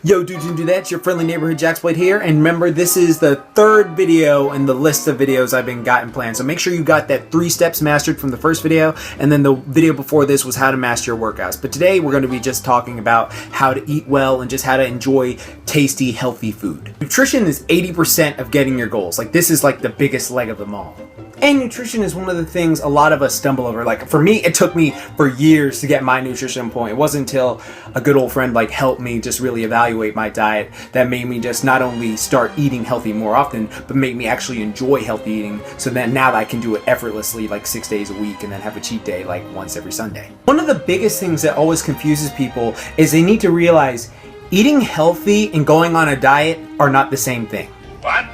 Yo dudes and dudettes, your friendly neighborhood JaxBlade here, and remember this is the third video in the list of videos I've been gotten planned, so make sure you got that 3 steps mastered from the first video, and then the video before this was how to master your workouts. But today we're going to be just talking about how to eat well and just how to enjoy tasty, healthy food. Nutrition is 80% of getting your goals. Like, this is like the biggest leg of them all. And nutrition is one of the things a lot of us stumble over. Like, for me, it took me for years to get my nutrition point. It wasn't until a good old friend like helped me just really evaluate my diet that made me just not only start eating healthy more often, but made me actually enjoy healthy eating, so that now that I can do it effortlessly, like 6 days a week, and then have a cheat day like once every Sunday. One of the biggest things that always confuses people is they need to realize eating healthy and going on a diet are not the same thing. What?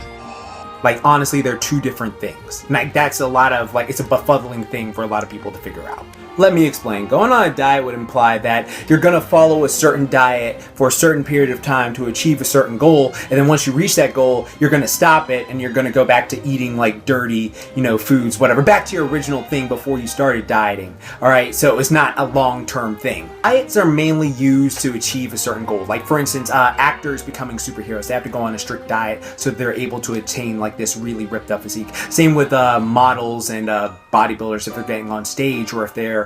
Like, honestly, they're two different things. And that's a lot of, like, it's a befuddling thing for a lot of people to figure out. Let me explain. Going on a diet would imply that you're gonna follow a certain diet for a certain period of time to achieve a certain goal, and then once you reach that goal, you're gonna stop it and you're gonna go back to eating like dirty, foods, whatever, back to your original thing before you started dieting. Alright, so it's not a long-term thing. Diets are mainly used to achieve a certain goal. Like, for instance, actors becoming superheroes, they have to go on a strict diet so they're able to attain like this really ripped up physique. Same with models and bodybuilders, if they're getting on stage or if they're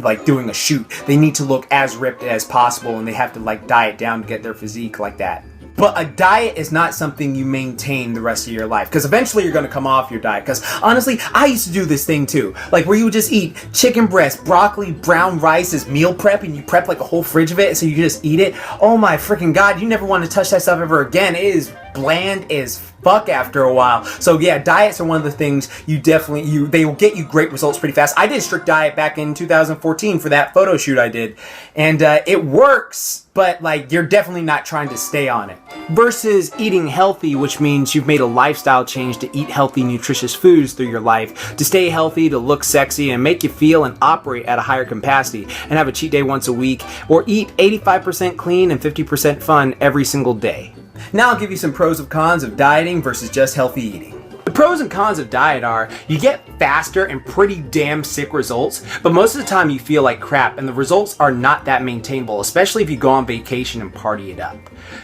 like doing a shoot, they need to look as ripped as possible, and they have to like diet down to get their physique like that. But a diet is not something you maintain the rest of your life, because eventually you're going to come off your diet. Because honestly, I used to do this thing too, like where you would just eat chicken breast, broccoli, brown rice as meal prep, and you prep like a whole fridge of it, so you just eat it. Oh my freaking god, you never want to touch that stuff ever again. It is bland as fuck after a while. So yeah, diets are one of the things they will get you great results pretty fast. I did a strict diet back in 2014 for that photo shoot I did, and it works, but like, you're definitely not trying to stay on it. Versus eating healthy, which means you've made a lifestyle change to eat healthy, nutritious foods through your life, to stay healthy, to look sexy, and make you feel and operate at a higher capacity, and have a cheat day once a week, or eat 85% clean and 50% fun every single day. Now I'll give you some pros and cons of dieting versus just healthy eating. The pros and cons of diet are, you get faster and pretty damn sick results, but most of the time you feel like crap, and the results are not that maintainable, especially if you go on vacation and party it up.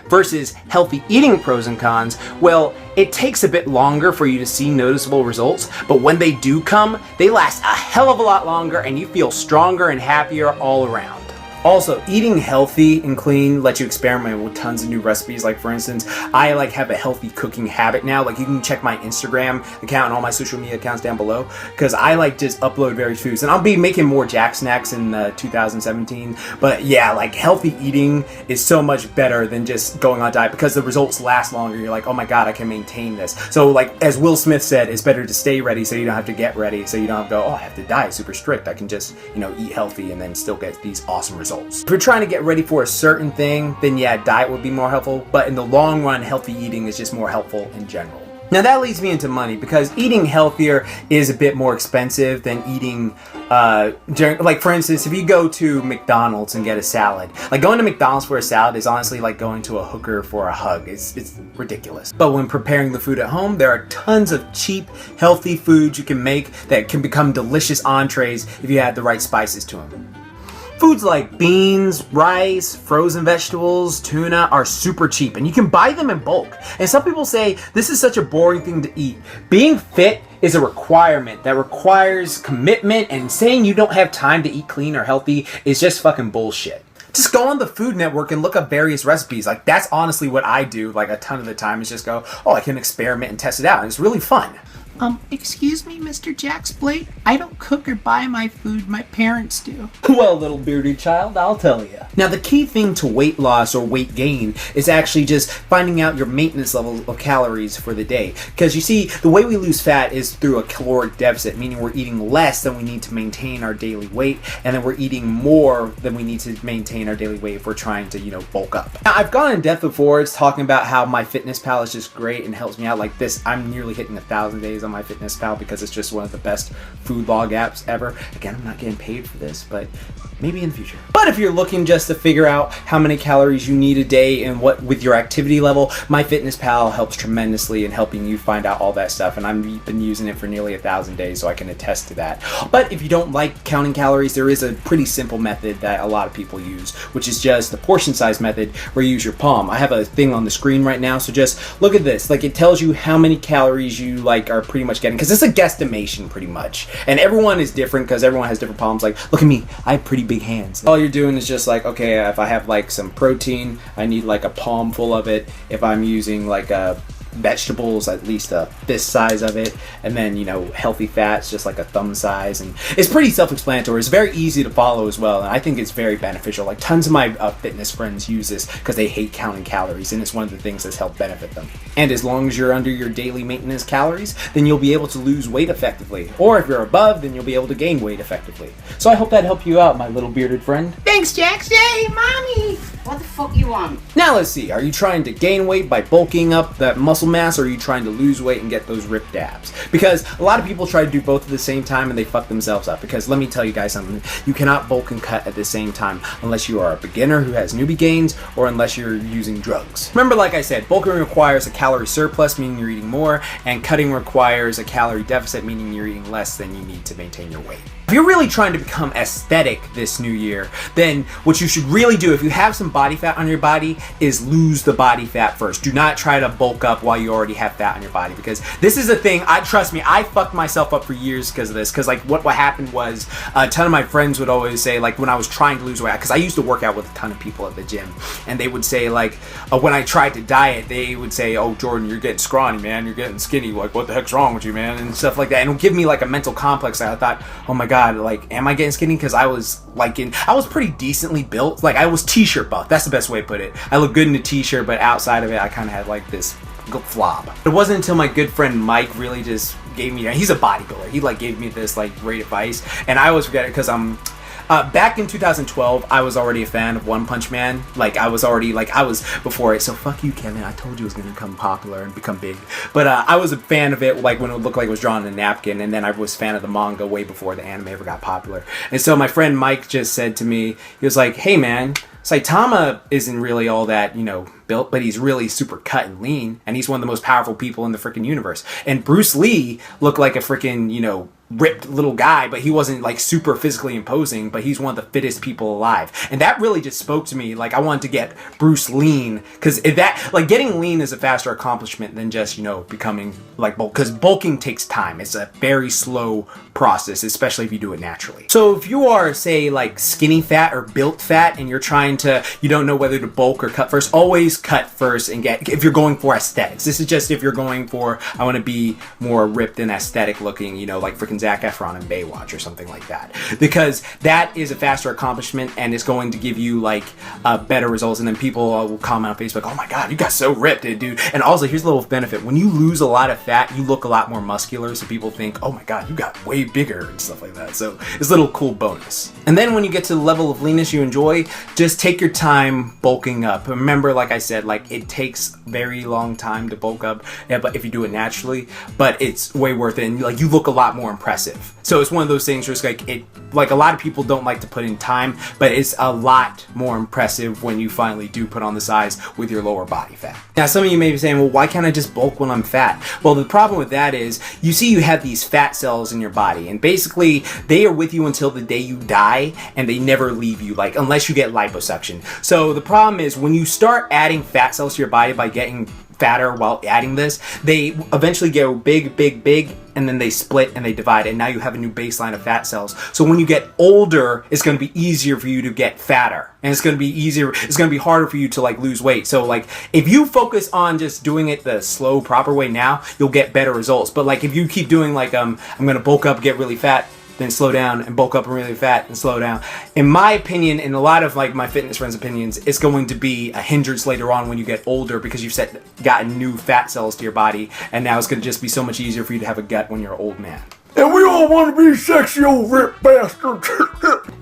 Versus healthy eating pros and cons, well, it takes a bit longer for you to see noticeable results, but when they do come, they last a hell of a lot longer, and you feel stronger and happier all around. Also, eating healthy and clean lets you experiment with tons of new recipes. Like, for instance, I like have a healthy cooking habit now. Like, you can check my Instagram account and all my social media accounts down below, because I like just upload various foods, and I'll be making more Jack snacks in 2017. But yeah, like, healthy eating is so much better than just going on a diet, because the results last longer. You're like, oh my god, I can maintain this. So like, as Will Smith said, it's better to stay ready so you don't have to get ready, so you don't have to go, oh, I have to diet super strict. I can just, eat healthy and then still get these awesome results. If you're trying to get ready for a certain thing, then yeah, diet would be more helpful, but in the long run, healthy eating is just more helpful in general. Now that leads me into money, because eating healthier is a bit more expensive than eating, like, for instance, if you go to McDonald's and get a salad, like, going to McDonald's for a salad is honestly like going to a hooker for a hug. It's ridiculous. But when preparing the food at home, there are tons of cheap, healthy foods you can make that can become delicious entrees if you add the right spices to them. Foods like beans, rice, frozen vegetables, tuna are super cheap, and you can buy them in bulk. And some people say this is such a boring thing to eat. Being fit is a requirement that requires commitment, and saying you don't have time to eat clean or healthy is just fucking bullshit. Just go on the Food Network and look up various recipes. Like, that's honestly what I do, like, a ton of the time, is just go, oh, I can experiment and test it out, and it's really fun. Excuse me, Mr. JaxBlade? I don't cook or buy my food, my parents do. Well, little bearded child, I'll tell you. Now, the key thing to weight loss or weight gain is actually just finding out your maintenance level of calories for the day. Because you see, the way we lose fat is through a caloric deficit, meaning we're eating less than we need to maintain our daily weight, and then we're eating more than we need to maintain our daily weight if we're trying to, bulk up. Now, I've gone in depth before, it's talking about how my fitness pal is just great and helps me out like this. I'm nearly hitting 1,000 days on MyFitnessPal because it's just one of the best food log apps ever. Again, I'm not getting paid for this, but maybe in the future. But if you're looking just to figure out how many calories you need a day and what with your activity level, MyFitnessPal helps tremendously in helping you find out all that stuff. And I've been using it for nearly 1,000 days, so I can attest to that. But if you don't like counting calories, there is a pretty simple method that a lot of people use, which is just the portion size method where you use your palm. I have a thing on the screen right now, so just look at this. Like, it tells you how many calories you like are pretty much getting, because it's a guesstimation pretty much. And everyone is different because everyone has different palms. Like, look at me, I have pretty big hands. All you're doing is just like, okay, if I have like some protein, I need like a palm full of it. If I'm using like a vegetables, at least a fist size of it, and then, you know, healthy fats, just like a thumb size. And it's pretty self-explanatory. It's very easy to follow as well, and I think it's very beneficial. Like, tons of my fitness friends use this because they hate counting calories, and it's one of the things that's helped benefit them. And as long as you're under your daily maintenance calories, then you'll be able to lose weight effectively, or if you're above, then you'll be able to gain weight effectively. So I hope that helped you out, my little bearded friend. Thanks, Jax. Yay, mommy! What the fuck you want? Now let's see, are you trying to gain weight by bulking up that muscle mass, or are you trying to lose weight and get those ripped abs? Because a lot of people try to do both at the same time and they fuck themselves up. Because let me tell you guys something, you cannot bulk and cut at the same time unless you are a beginner who has newbie gains, or unless you're using drugs. Remember, like I said, bulking requires a calorie surplus, meaning you're eating more, and cutting requires a calorie deficit, meaning you're eating less than you need to maintain your weight. If you're really trying to become aesthetic this new year, then what you should really do, if you have some body fat on your body, is lose the body fat first. Do not try to bulk up while you already have fat on your body, because this is a thing. Trust me, I fucked myself up for years because of this. Because like what happened was, a ton of my friends would always say, like, when I was trying to lose weight, because I used to work out with a ton of people at the gym, and they would say, like, when I tried to diet, they would say, "Oh, Jordan, you're getting scrawny, man. You're getting skinny. Like, what the heck's wrong with you, man?" and stuff like that. And it would give me like a mental complex. And I thought, oh my god, like, am I getting skinny? Because I was like I was pretty decently built. Like, I was t-shirt buff. That's the best way to put it. I look good in a t-shirt, but outside of it, I kind of had like this flob. It wasn't until my good friend Mike really just gave me, he's a bodybuilder, he like gave me this like great advice, and I always forget it because back in 2012, I was already a fan of One Punch Man. Like, I was before it. So fuck you, Kevin. I told you it was going to become popular and become big. But I was a fan of it, like, when it looked like it was drawn on a napkin. And then I was a fan of the manga way before the anime ever got popular. And so my friend Mike just said to me, he was like, "Hey, man, Saitama isn't really all that, you know, built, but he's really super cut and lean. And he's one of the most powerful people in the freaking universe. And Bruce Lee looked like a freaking, you know, ripped little guy, but he wasn't like super physically imposing, but he's one of the fittest people alive." And that really just spoke to me. Like, I wanted to get Bruce lean, because getting lean is a faster accomplishment than just, you know, becoming like bulk, because bulking takes time. It's a very slow process, especially if you do it naturally. So if you are, say, like skinny fat or built fat, and you don't know whether to bulk or cut first, always cut first and if you're going for aesthetics. This is just if you're going for, I want to be more ripped and aesthetic looking, you know, like freaking Zac Efron in Baywatch or something like that, because that is a faster accomplishment and it's going to give you like better results. And then people will comment on Facebook, "Oh my god, you got so ripped, dude." And also, here's a little benefit: when you lose a lot of fat, you look a lot more muscular, so people think, "Oh my god, you got way bigger," and stuff like that. So it's a little cool bonus. And then when you get to the level of leanness you enjoy, just take your time bulking up. Remember, like I said, like, it takes very long time to bulk up, but if you do it naturally, but it's way worth it, and like, you look a lot more impressive. So it's one of those things where it's like a lot of people don't like to put in time, but it's a lot more impressive when you finally do put on the size with your lower body fat. Now, some of you may be saying, "Well, why can't I just bulk when I'm fat?" Well, the problem with that is, you have these fat cells in your body, and basically they are with you until the day you die, and they never leave you, like, unless you get liposuction. So the problem is, when you start adding fat cells to your body by getting fatter while adding this, they eventually go big, and then they split and they divide, and now you have a new baseline of fat cells. So when you get older, it's going to be easier for you to get fatter, and it's going to be harder for you to like lose weight. So like, if you focus on just doing it the slow, proper way now, you'll get better results. But like, if you keep doing like, I'm going to bulk up, get really fat, then slow down, and bulk up and really fat and slow down, in my opinion, and a lot of like my fitness friends' opinions, it's going to be a hindrance later on when you get older, because you've gotten new fat cells to your body, and now it's going to just be so much easier for you to have a gut when you're an old man. And we all want to be sexy old rip bastards.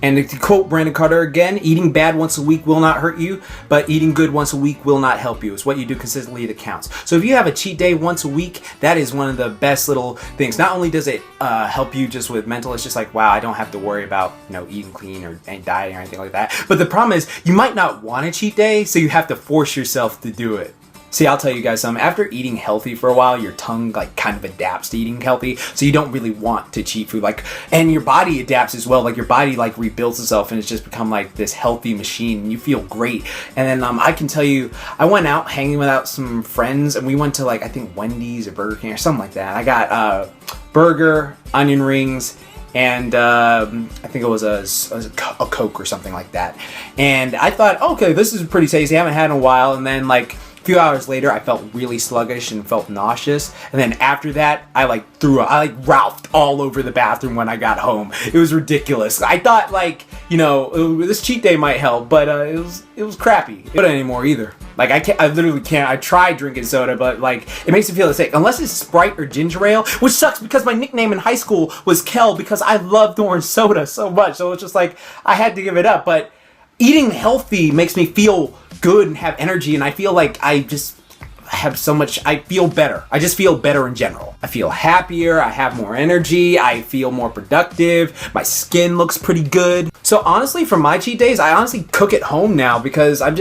And to quote Brandon Carter again, eating bad once a week will not hurt you, but eating good once a week will not help you. It's what you do consistently that counts. So if you have a cheat day once a week, that is one of the best little things. Not only does it help you just with mental, it's just like, wow, I don't have to worry about, you know, eating clean or dieting or anything like that. But the problem is you might not want a cheat day, so you have to force yourself to do it. See, I'll tell you guys something. After eating healthy for a while, your tongue like kind of adapts to eating healthy, so you don't really want to cheat food. Like, and your body adapts as well. Like your body like rebuilds itself, and it's just become like this healthy machine. And you feel great. And then I can tell you, I went out hanging with some friends, and we went to like I think Wendy's or Burger King or something like that. I got burger, onion rings, and I think it was a Coke or something like that. And I thought, okay, this is pretty tasty. I haven't had it in a while. And then like a few hours later, I felt really sluggish and felt nauseous. And then after that, I ralphed all over the bathroom when I got home. It was ridiculous. I thought like, you know, this cheat day might help, but it was crappy. Not anymore either. Like I literally can't. I tried drinking soda, but like it makes me feel the same. Unless it's Sprite or ginger ale, which sucks because my nickname in high school was Kel because I loved orange soda so much. So it's just like I had to give it up. But eating healthy makes me feel good and have energy, and I feel like I just have so much. I feel better. I just feel better in general. I feel happier. I have more energy. I feel more productive. My skin looks pretty good. So honestly, for my cheat days, I honestly cook at home now because I'm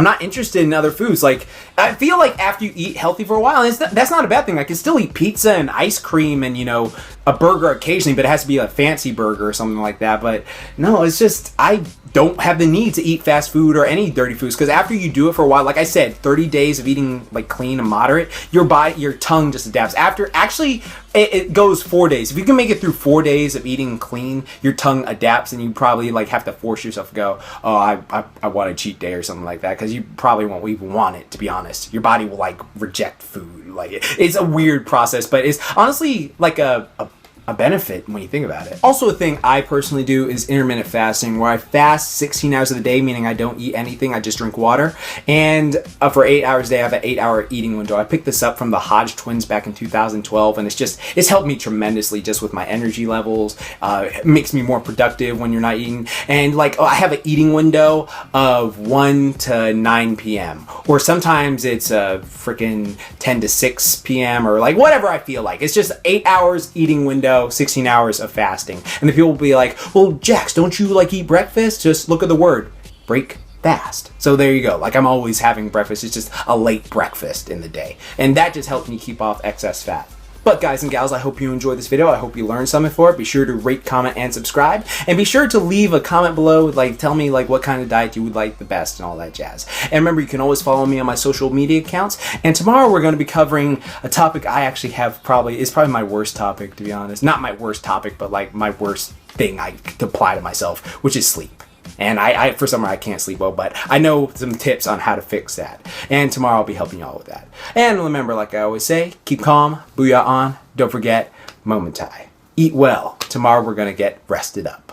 not interested in other foods. Like I feel like after you eat healthy for a while, and that's not a bad thing. I can still eat pizza and ice cream and, you know, a burger occasionally, but it has to be a fancy burger or something like that. But no, it's just I don't have the need to eat fast food or any dirty foods, because after you do it for a while, like I said, 30 days of eating like clean and moderate, your tongue just adapts. After actually it goes 4 days. If you can make it through 4 days of eating clean, your tongue adapts, and you probably like have to force yourself to go, oh, I want a cheat day or something like that, because you probably won't even want it, to be honest. Your body will like reject food. Like it's a weird process, but it's honestly like a benefit when you think about it. Also, a thing I personally do is intermittent fasting, where I fast 16 hours of the day, meaning I don't eat anything, I just drink water. And for 8 hours a day, I have an 8-hour eating window. I picked this up from the Hodge twins back in 2012, and it's helped me tremendously just with my energy levels. It makes me more productive when you're not eating. And like, I have an eating window of 1 to 9 p.m. Or sometimes it's a freaking 10 to 6 p.m. or like whatever I feel like. It's just 8 hours eating window, 16 hours of fasting. And the people will be like, well, Jax, don't you like eat breakfast? Just look at the word, break fast. So there you go. Like I'm always having breakfast. It's just a late breakfast in the day. And that just helps me keep off excess fat. But guys and gals, I hope you enjoyed this video. I hope you learned something for it. Be sure to rate, comment, and subscribe. And be sure to leave a comment below. Like, tell me like what kind of diet you would like the best and all that jazz. And remember, you can always follow me on my social media accounts. And tomorrow we're going to be covering a topic I actually have probably my worst topic, to be honest. Not my worst topic, but like my worst thing I could apply to myself, which is sleep. And I for some reason I can't sleep well, but I know some tips on how to fix that. And tomorrow I'll be helping y'all with that. And remember, like I always say, keep calm, booyah on. Don't forget, momentai. Eat well. Tomorrow we're going to get rested up.